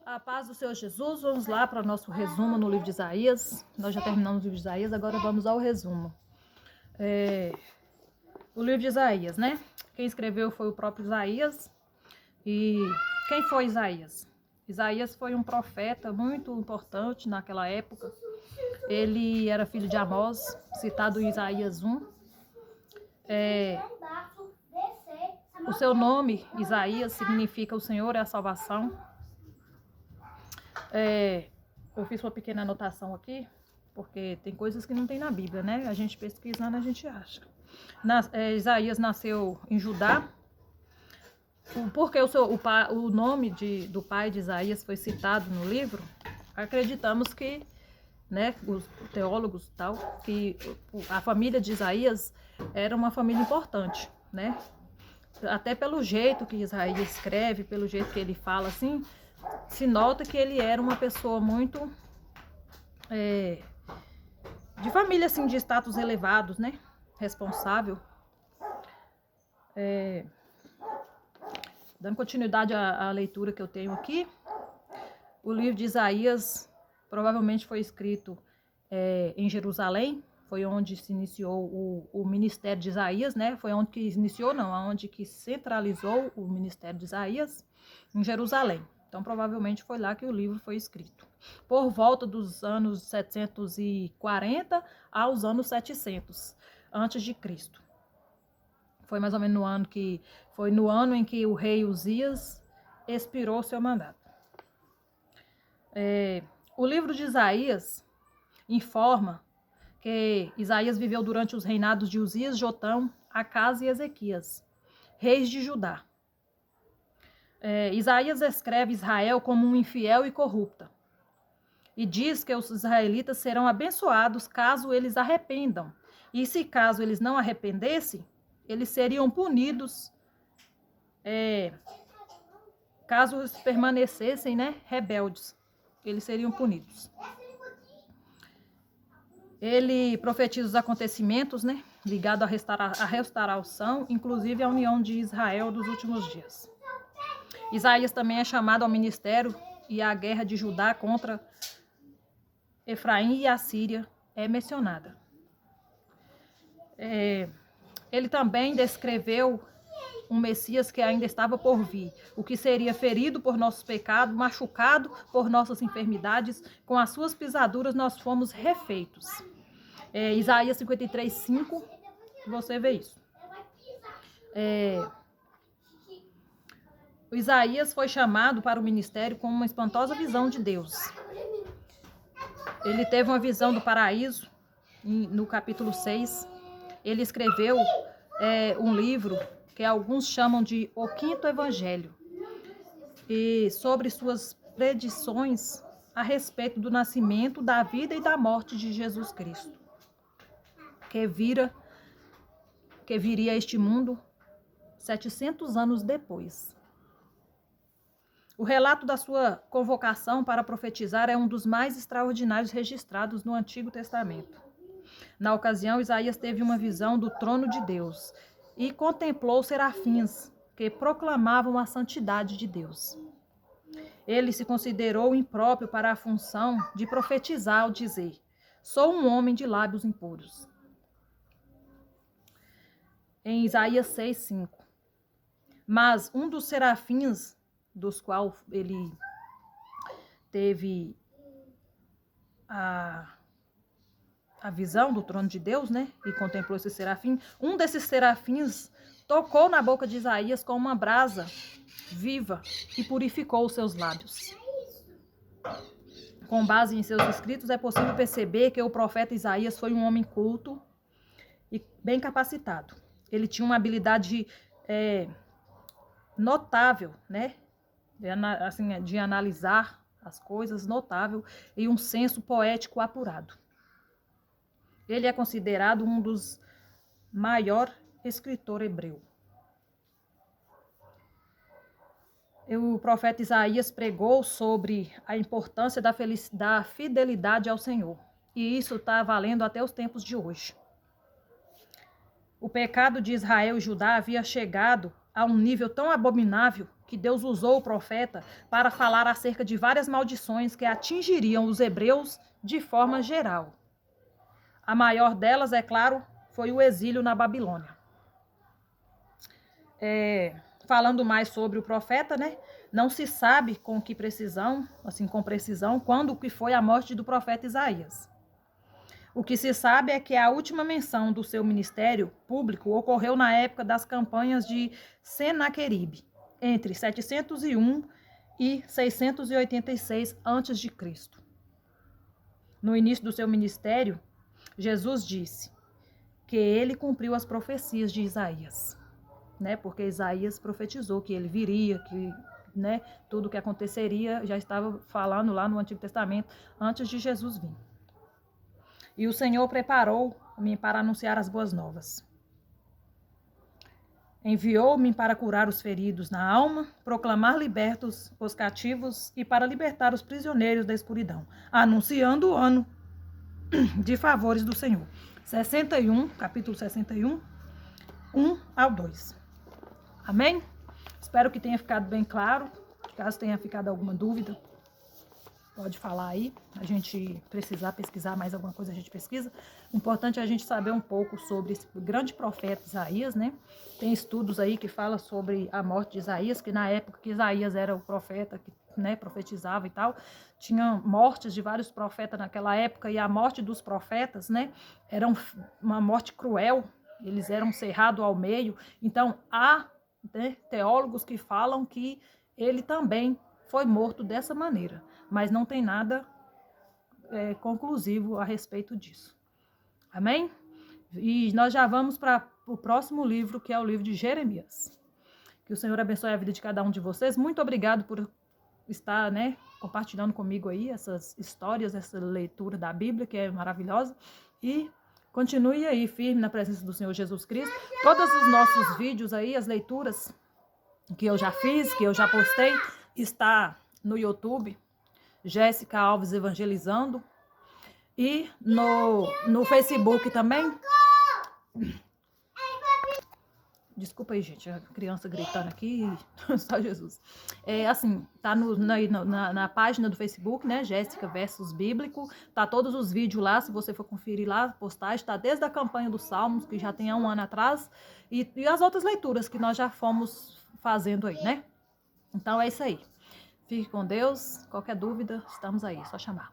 A paz do Senhor Jesus, vamos lá para o nosso resumo no livro de Isaías. Nós já terminamos o livro de Isaías, agora vamos ao resumo. O livro de Isaías, né? Quem escreveu foi o próprio Isaías. E quem foi Isaías? Isaías foi um profeta muito importante naquela época. Ele era filho de Amós, citado em Isaías 1. O seu nome, Isaías, significa o Senhor é a salvação. Eu fiz uma pequena anotação aqui, porque tem coisas que não tem na Bíblia, né? A gente pesquisando, a gente acha. Isaías nasceu em Judá. Porque o nome do pai de Isaías foi citado no livro, acreditamos que, né, os teólogos e tal, que a família de Isaías era uma família importante, né? Até pelo jeito que Isaías escreve, pelo jeito que ele fala, assim, se nota que ele era uma pessoa muito de família, assim, de status elevados, né? Responsável. Dando continuidade à leitura que eu tenho aqui, o livro de Isaías provavelmente foi escrito em Jerusalém, foi onde se iniciou o ministério de Isaías, né? Foi onde que iniciou, não, onde que centralizou o ministério de Isaías, em Jerusalém. Então, provavelmente foi lá que o livro foi escrito. Por volta dos anos 740 aos anos 700 antes de Cristo. Foi mais ou menos no ano em que o rei Uzias expirou seu mandato. O livro de Isaías informa que Isaías viveu durante os reinados de Uzias, Jotão, Acás e Ezequias, reis de Judá. Isaías descreve Israel como um infiel e corrupta. E diz que os israelitas serão abençoados caso eles arrependam. E se caso eles não arrependessem, eles seriam punidos caso eles permanecessem, né, rebeldes. Eles seriam punidos. Ele profetiza os acontecimentos, né, ligados à restauração, inclusive a união de Israel dos últimos dias. Isaías também é chamado ao ministério e a guerra de Judá contra Efraim e a Síria é mencionada. Ele também descreveu um Messias que ainda estava por vir, o que seria ferido por nossos pecados, machucado por nossas enfermidades, com as suas pisaduras nós fomos refeitos. Isaías 53:5, você vê isso. O Isaías foi chamado para o ministério com uma espantosa visão de Deus. Ele teve uma visão do paraíso, no capítulo 6. Ele escreveu um livro que alguns chamam de O Quinto Evangelho, e sobre suas predições a respeito do nascimento, da vida e da morte de Jesus Cristo, que viria a este mundo 700 anos depois. O relato da sua convocação para profetizar é um dos mais extraordinários registrados no Antigo Testamento. Na ocasião, Isaías teve uma visão do trono de Deus e contemplou serafins que proclamavam a santidade de Deus. Ele se considerou impróprio para a função de profetizar ao dizer: sou um homem de lábios impuros. Em Isaías 6:5. Mas um dos serafins, dos quais ele teve a visão do trono de Deus, né? E contemplou esse serafim. Um desses serafins tocou na boca de Isaías com uma brasa viva e purificou os seus lábios. Com base em seus escritos, é possível perceber que o profeta Isaías foi um homem culto e bem capacitado. Ele tinha uma habilidade notável, né? De analisar as coisas, notável, e um senso poético apurado. Ele é considerado um dos maiores escritores hebreus. O profeta Isaías pregou sobre a importância da fidelidade ao Senhor. E isso está valendo até os tempos de hoje. O pecado de Israel e Judá havia chegado a um nível tão abominável que Deus usou o profeta para falar acerca de várias maldições que atingiriam os hebreus de forma geral. A maior delas, é claro, foi o exílio na Babilônia. Falando mais sobre o profeta, né? Não se sabe com precisão, quando que foi a morte do profeta Isaías. O que se sabe é que a última menção do seu ministério público ocorreu na época das campanhas de Senaqueribe, entre 701 e 686 a.C. No início do seu ministério, Jesus disse que ele cumpriu as profecias de Isaías, né? Porque Isaías profetizou que ele viria, que, né, tudo que aconteceria já estava falando lá no Antigo Testamento antes de Jesus vir. E o Senhor preparou-me para anunciar as boas novas. Enviou-me para curar os feridos na alma, proclamar libertos os cativos e para libertar os prisioneiros da escuridão, anunciando o ano de favores do Senhor. 61, capítulo 61, 1 ao 2. Amém? Espero que tenha ficado bem claro. Caso tenha ficado alguma dúvida, pode falar aí. A gente precisar pesquisar mais alguma coisa, a gente pesquisa. O importante é a gente saber um pouco sobre esse grande profeta Isaías, né? Tem estudos aí que falam sobre a morte de Isaías, que na época que Isaías era o profeta, que, né, profetizava e tal, tinha mortes de vários profetas naquela época, e a morte dos profetas, né, era uma morte cruel. Eles eram cerrados ao meio. Então, há, né, teólogos que falam que ele também foi morto dessa maneira, mas não tem nada conclusivo a respeito disso. Amém? E nós já vamos para o próximo livro, que é o livro de Jeremias. Que o Senhor abençoe a vida de cada um de vocês. Muito obrigado por estar, né, compartilhando comigo aí essas histórias, essa leitura da Bíblia, que é maravilhosa. E continue aí firme na presença do Senhor Jesus Cristo. Todos os nossos vídeos aí, as leituras que eu já fiz, que eu já postei, está no YouTube, Jéssica Alves Evangelizando, e no Facebook também. Desculpa aí, gente, a criança gritando aqui, só Jesus. Tá na página do Facebook, né, Jéssica versus Bíblico, tá todos os vídeos lá, se você for conferir lá, postagem, tá desde a campanha dos Salmos, que já tem há um ano atrás, e as outras leituras que nós já fomos fazendo aí, né? Então é isso aí. Fique com Deus. Qualquer dúvida, estamos aí, só chamar.